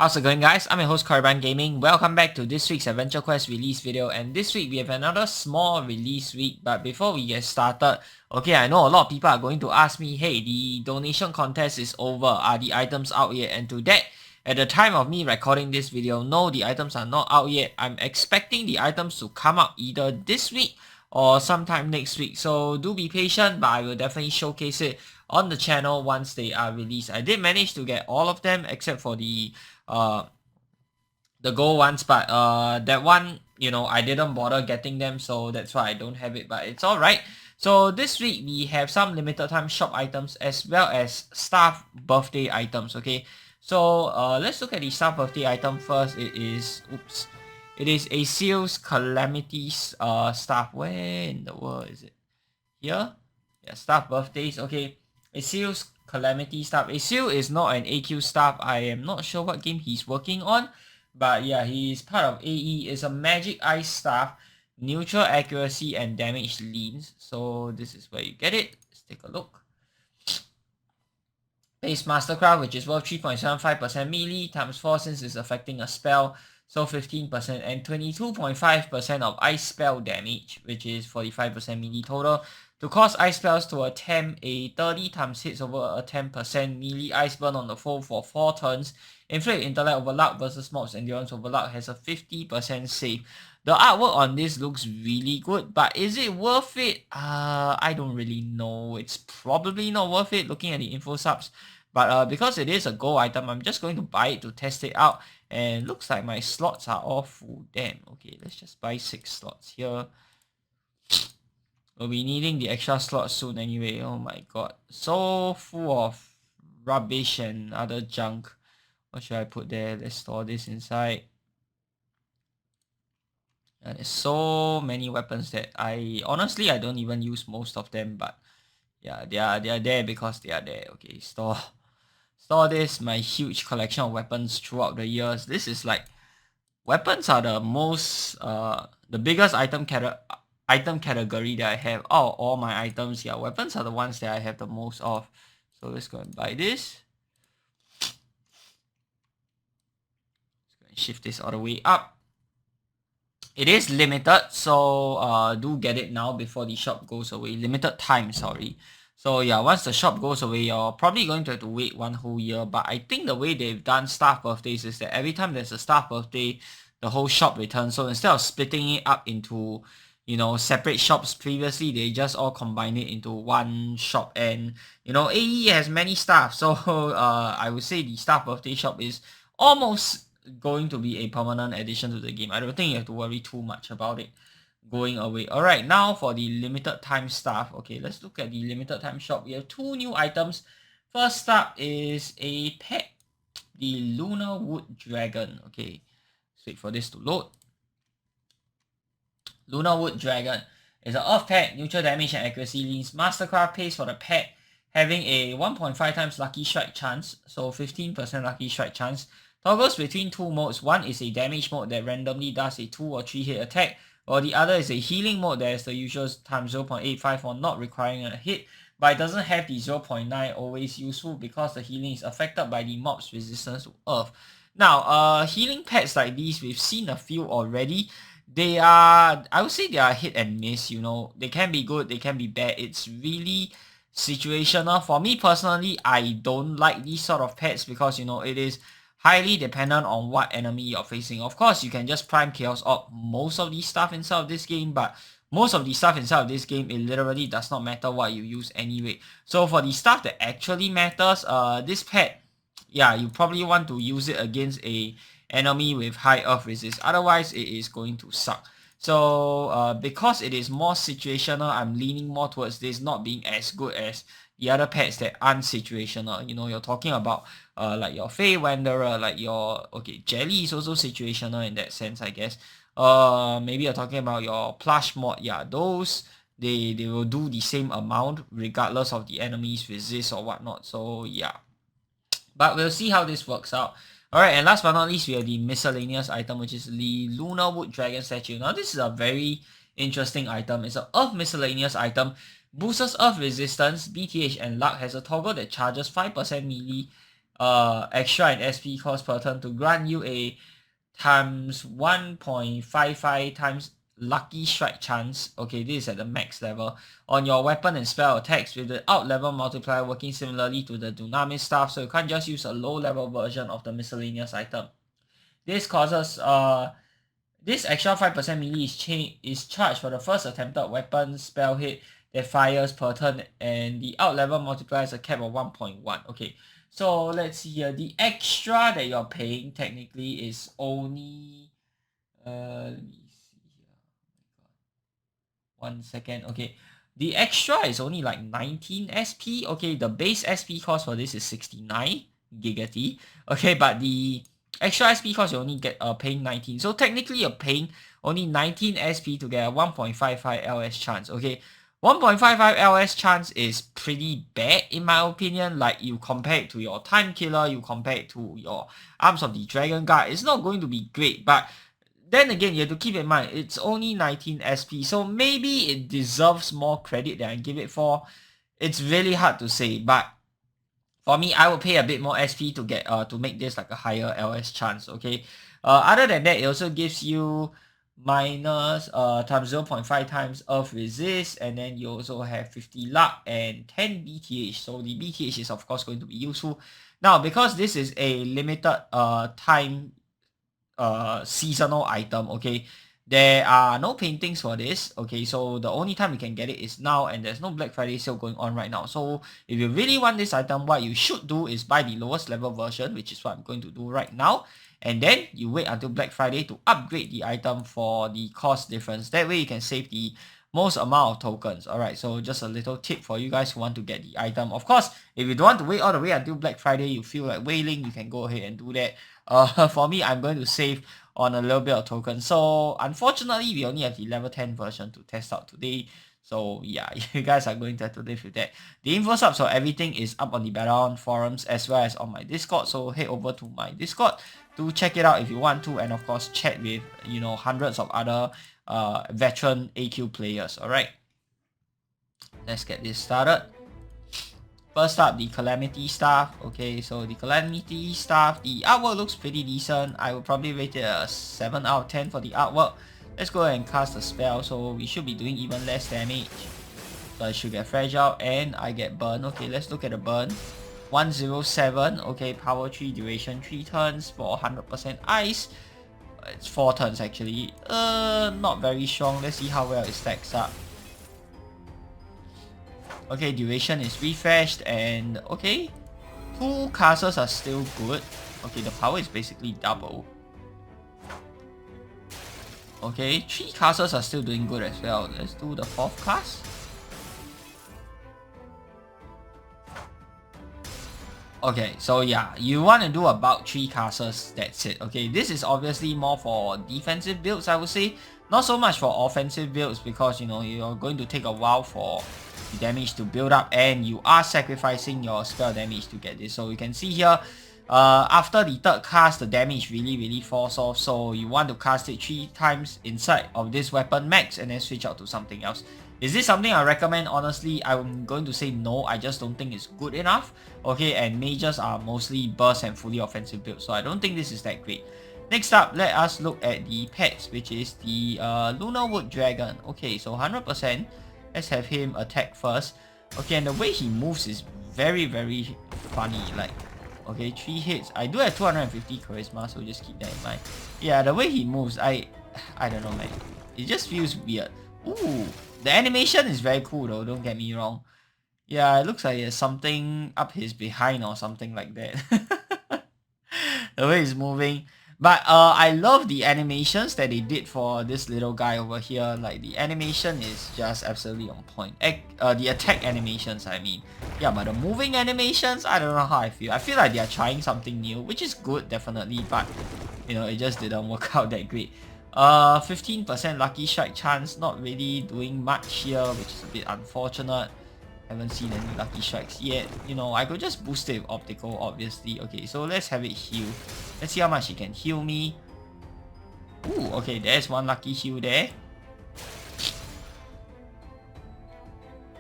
How's it going, guys? I'm your host Caravan Gaming. Welcome back to this week's Adventure Quest release video, and this week we have another small release week. But before we get started, okay, I know a lot of people are going to ask me, hey, the donation contest is over, are the items out yet? And to that, at the time of me recording this video, no, the items are not out yet. I'm expecting the items to come out either this week or sometime next week, so do be patient, but I will definitely showcase it on the channel once they are released. I did manage to get all of them except for the gold ones, but that one, I didn't bother getting them, so that's why I don't have it, but it's alright. So this week we have some limited time shop items as well as staff birthday items. Okay, so let's look at the staff birthday item first. It is Aciel's Calamity's staff. Where in the world is it? Here? Yeah, staff birthdays. Okay, Aciel's Calamity staff. Aciel is not an AQ staff. I am not sure what game he's working on, but yeah, he is part of AE. It's a magic ice staff, neutral accuracy and damage leans. So this is where you get it. Let's take a look. Base Mastercraft, which is worth 3.75% melee times 4 since it's affecting a spell, so 15%, and 22.5% of ice spell damage, which is 45% melee total. To cause ice spells to attempt a 30 times hits over a 10% melee ice burn on the foe for 4 turns. Inflict intellect overlock versus mobs endurance overlock has a 50% save. The artwork on this looks really good, but is it worth it? I don't really know. It's probably not worth it looking at the info subs. But because it is a gold item, I'm just going to buy it to test it out. And looks like my slots are all full. Damn. Okay, let's just buy 6 slots here. We'll be needing the extra slots soon anyway. Oh my god. So full of rubbish and other junk. What should I put there? Let's store this inside. And there's so many weapons that I don't even use most of them, but yeah, they are there because they are there. Okay, store this, my huge collection of weapons throughout the years. This is like, weapons are the most the biggest item category that I have. Oh, all my items, yeah, weapons are the ones that I have the most of. So let's go and buy this. Let's go and shift this all the way up. It is limited, so do get it now before the shop goes away. Limited time, sorry. So yeah, once the shop goes away, you're probably going to have to wait 1 whole year. But I think the way they've done staff birthdays is that every time there's a staff birthday, the whole shop returns. So instead of splitting it up into, separate shops previously, they just all combine it into one shop. And, AE has many staff. So I would say the staff birthday shop is almost going to be a permanent addition to the game. I don't think you have to worry too much about it going away. Alright, now for the limited time stuff. Okay, let's look at the limited time shop. We have 2 new items. First up is a pet, the Lunawood dragon. Okay, let's wait for this to load. Lunawood dragon is an earth pet, neutral damage and accuracy leans. Mastercraft pays for the pet, having a 1.5 times lucky strike chance, so 15% lucky strike chance. Toggles between 2 modes. One is a damage mode that randomly does a 2 or 3 hit attack, or the other is a healing mode that is the usual times 0.85 for not requiring a hit, but it doesn't have the 0.9, always useful because the healing is affected by the mob's resistance to earth. Now, healing pets like these, we've seen a few already. They are, I would say they are hit and miss, They can be good, they can be bad. It's really situational. For me personally, I don't like these sort of pets because, it is highly dependent on what enemy you're facing. Of course, you can just prime chaos up most of the stuff inside of this game, but most of the stuff inside of this game, it literally does not matter what you use anyway. So for the stuff that actually matters, this pet, yeah, you probably want to use it against a enemy with high earth resist. Otherwise, it is going to suck. So because it is more situational, I'm leaning more towards this not being as good as the other pets that aren't situational. You're talking about like your Fey Wanderer, like your, okay, Jelly is also situational in that sense, I guess. Maybe you're talking about your Plush mod. Yeah, those, they will do the same amount regardless of the enemy's resist or whatnot. So yeah, but we'll see how this works out. Alright, and last but not least, we have the miscellaneous item, which is the Lunawood dragon statue. Now this is a very interesting item. It's an earth miscellaneous item. Boosts earth resistance, BTH and luck, has a toggle that charges 5% melee extra in SP cost per turn to grant you a times 1.55 times lucky strike chance. Okay, this is at the max level on your weapon and spell attacks with the out level multiplier working similarly to the Dunamis staff, so you can't just use a low level version of the miscellaneous item. This causes this extra 5% melee is charged for the first attempted weapon spell hit that fires per turn, and the out level multiplier is a cap of 1.1. Okay, so let's see here. The extra that you're paying technically is only let me see here. Oh my god. 1 second. Okay. The extra is only like 19 SP. Okay, the base SP cost for this is 69 Gigati. Okay, but the extra SP cost you only get paying 19. So technically you're paying only 19 SP to get a 1.55 LS chance. Okay, 1.55 LS chance is pretty bad in my opinion. Like, you compare it to your Time Killer, you compare it to your Arms of the Dragon Guard, it's not going to be great. But then again, you have to keep in mind, it's only 19 SP, so maybe it deserves more credit than I give it for. It's really hard to say, but for me, I will pay a bit more SP to get to make this like a higher LS chance. Okay. Other than that, it also gives you minus times 0.5 times earth resist, and then you also have 50 luck and 10 BTH. So the BTH is of course going to be useful. Now, because this is a limited time seasonal item, okay, there are no paintings for this. Okay, so the only time you can get it is now, and there's no Black Friday sale going on right now. So if you really want this item, what you should do is buy the lowest level version, which is what I'm going to do right now, and then you wait until Black Friday to upgrade the item for the cost difference. That way you can save the most amount of tokens. Alright, so just a little tip for you guys who want to get the item. Of course, if you don't want to wait all the way until Black Friday, you feel like wailing, you can go ahead and do that. For me, I'm going to save on a little bit of tokens. So unfortunately, we only have the level 10 version to test out today. So yeah, you guys are going to have to live with that. The info subs for everything is up on the Battleon forums as well as on my Discord. So head over to my Discord to check it out if you want to, and of course chat with, you know, hundreds of other veteran AQ players. Alright, let's get this started. First up, the Calamity staff. Okay, so the Calamity staff, the artwork looks pretty decent. I will probably rate it a 7 out of 10 for the artwork. Let's go ahead and cast a spell, so we should be doing even less damage. So I should get fragile and I get burn. Okay, let's look at the burn. 107. Okay, power 3, duration 3 turns for 100% ice. It's 4 turns actually. Not very strong. Let's see how well it stacks up. Okay, duration is refreshed, and okay, 2 casters are still good. Okay, the power is basically double. Okay, 3 casters are still doing good as well. Let's do the 4th cast. Okay, so yeah, you want to do about 3 casters, that's it. Okay, this is obviously more for defensive builds, I would say. Not so much for offensive builds, because, you know, you're going to take a while for the damage to build up, and you are sacrificing your spell damage to get this. So you can see here, after the 3rd cast, the damage really falls off. So you want to cast it 3 times inside of this weapon max and then switch out to something else. Is this something I recommend? Honestly, I'm going to say no. I just don't think it's good enough. Okay, and mages are mostly burst and fully offensive builds, so I don't think this is that great. Next up, let us look at the pets, which is the Lunawood dragon. Okay, so 100%. Let's have him attack first. Okay, and the way he moves is very funny. Like, okay, 3 hits. I do have 250 charisma, so just keep that in mind. Yeah, the way he moves, I don't know, man. It just feels weird. Ooh, the animation is very cool though, don't get me wrong. Yeah, it looks like there's something up his behind or something like that. The way he's moving. But I love the animations that they did for this little guy over here. Like, the animation is just absolutely on point. The attack animations, I mean. Yeah, but the moving animations, I don't know how I feel. I feel like they are trying something new, which is good, definitely. But, you know, it just didn't work out that great. 15% lucky strike chance, not really doing much here, which is a bit unfortunate. Haven't seen any lucky strikes yet. You know, I could just boost it with optical, obviously. Okay, so let's have it heal. Let's see how much it can heal me. Ooh, okay, there's 1 lucky heal there.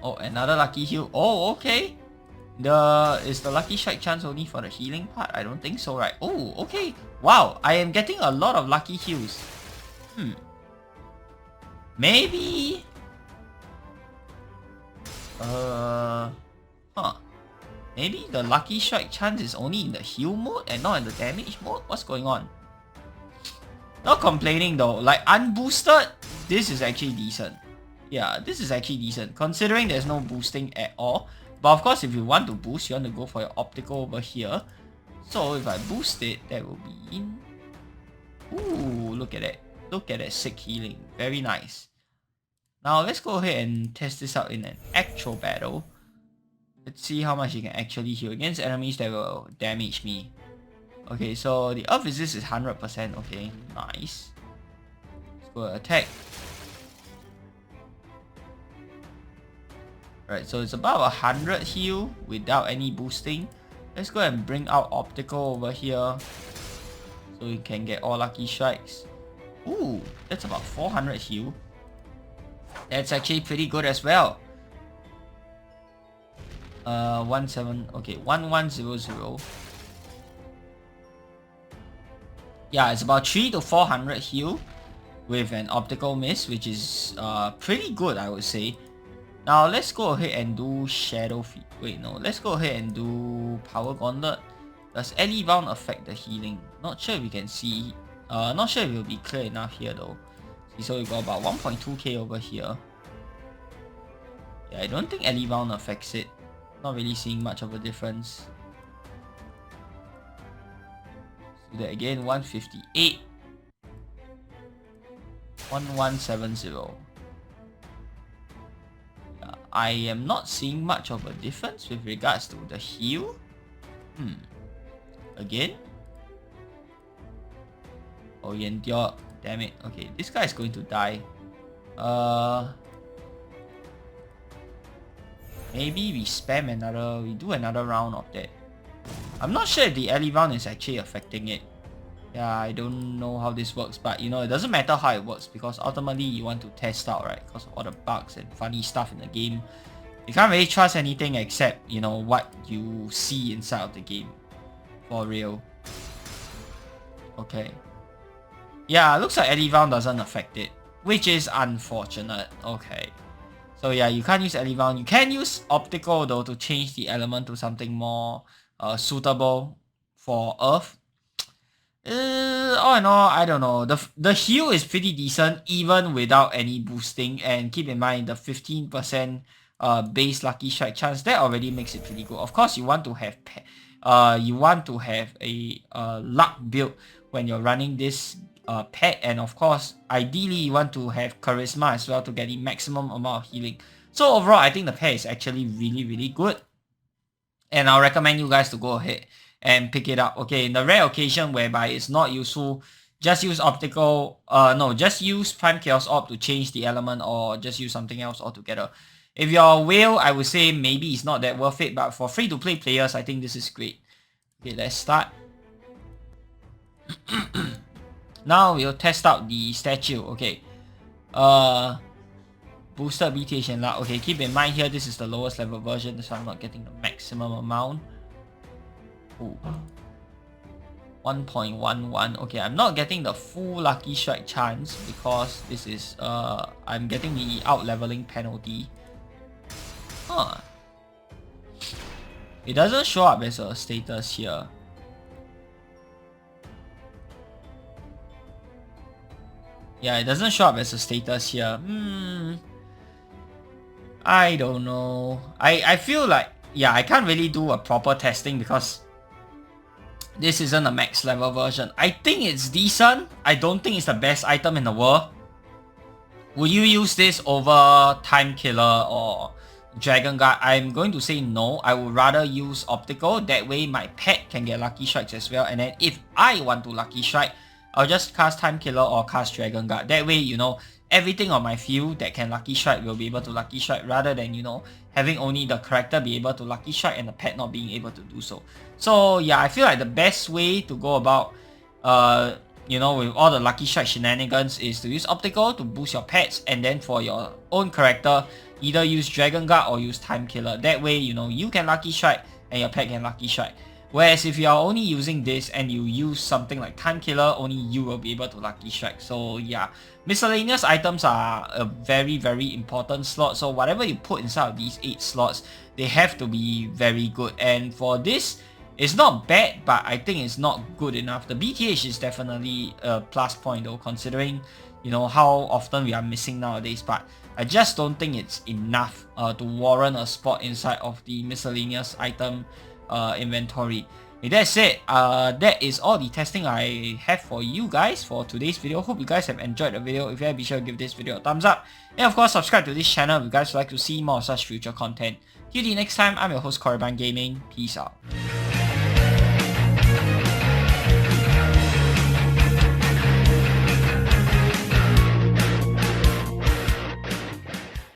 Oh, another lucky heal. Oh, okay. Is the lucky strike chance only for the healing part? I don't think so, right? Oh, okay. Wow, I am getting a lot of lucky heals. Maybe... Maybe the lucky strike chance is only in the heal mode and not in the damage mode? What's going on? Not complaining though. Like, unboosted, this is actually decent. Yeah, this is actually decent, considering there's no boosting at all. But of course, if you want to boost, you want to go for your optical over here. So if I boost it, that will be in... Ooh, look at that. Look at that sick healing. Very nice. Now let's go ahead and test this out in an actual battle. Let's see how much you can actually heal against enemies that will damage me. Okay, so the earth resist is 100%. Okay, nice. Let's go attack. Right, so it's about 100 heal without any boosting. Let's go and bring out optical over here so we can get all lucky strikes. Ooh, that's about 400 heal. That's actually pretty good as well. 1100. Yeah, it's about 300 to 400 heal with an optical miss, which is pretty good, I would say. Now let's go ahead and do Shadow Feet. Wait, no, let's go ahead and do Power Gauntlet. Does Ally Bound affect the healing? Not sure if we can see. Not sure if it will be clear enough here though. See, so we got about 1.2k over here. Yeah, I don't think Ally Bound affects it. Not really seeing much of a difference. So that again, 158. 1170. I am not seeing much of a difference with regards to the heal. Again. Oh, he endured. Damn it. Okay, this guy is going to die. Maybe we spam another, we do another round of that. I'm not sure if the Ally round is actually affecting it. Yeah, I don't know how this works, but you know, it doesn't matter how it works because ultimately you want to test out, right? Because of all the bugs and funny stuff in the game. You can't really trust anything except, you know, what you see inside of the game. For real. Okay. Yeah, it looks like Ally round doesn't affect it, which is unfortunate. Okay. So yeah, you can't use Ally round. You can use optical though to change the element to something more suitable for Earth. All in all, I don't know. The heal is pretty decent even without any boosting, and keep in mind the 15% base lucky strike chance, that already makes it pretty good. Of course, you want to have a luck build when you're running this pet, and of course, ideally you want to have charisma as well to get the maximum amount of healing. So overall, I think the pet is actually really good, and I'll recommend you guys to go ahead and pick it up. Okay, in the rare occasion whereby it's not useful, just use optical, just use Prime Chaos Orb to change the element, or just use something else altogether. If you're a whale, I would say maybe it's not that worth it, but for free-to-play players, I think this is great. Okay, let's start. Now we'll test out the statue. Okay. Boosted BTH and luck. Okay, keep in mind here, this is the lowest level version, so I'm not getting the maximum amount. Ooh. 1.11. Okay, I'm not getting the full lucky strike chance because this is I'm getting the out leveling penalty. Huh. It doesn't show up as a status here. Yeah, it doesn't show up as a status here. I don't know. I feel like, yeah, I can't really do a proper testing because this isn't a max level version. I think it's decent. I don't think it's the best item in the world. Would you use this over Time Killer or Dragon Guard? I'm going to say no. I would rather use optical. That way my pet can get lucky strikes as well. And then if I want to lucky strike, I'll just cast Time Killer or cast Dragon Guard. That way, you know, everything on my field that can lucky strike will be able to lucky strike, rather than, you know, having only the character be able to lucky strike and the pet not being able to do so. So yeah, I feel like the best way to go about you know, with all the lucky strike shenanigans is to use optical to boost your pets, and then for your own character, either use Dragon Guard or use Time Killer. That way, you know, you can Lucky Strike and your pet can Lucky Strike. Whereas if you are only using this and you use something like Time Killer, only you will be able to Lucky Strike. So yeah, miscellaneous items are a very, very important slot. So whatever you put inside of these 8 slots, they have to be very good. And for this, it's not bad, but I think it's not good enough. The BTH is definitely a plus point though, considering, you know, how often we are missing nowadays. But I just don't think it's enough to warrant a spot inside of the miscellaneous item inventory. With that said, that is all the testing I have for you guys for today's video. Hope you guys have enjoyed the video. If you have, be sure to give this video a thumbs up. And of course, subscribe to this channel if you guys would like to see more of such future content. Till the next time, I'm your host Korriban Gaming. Peace out.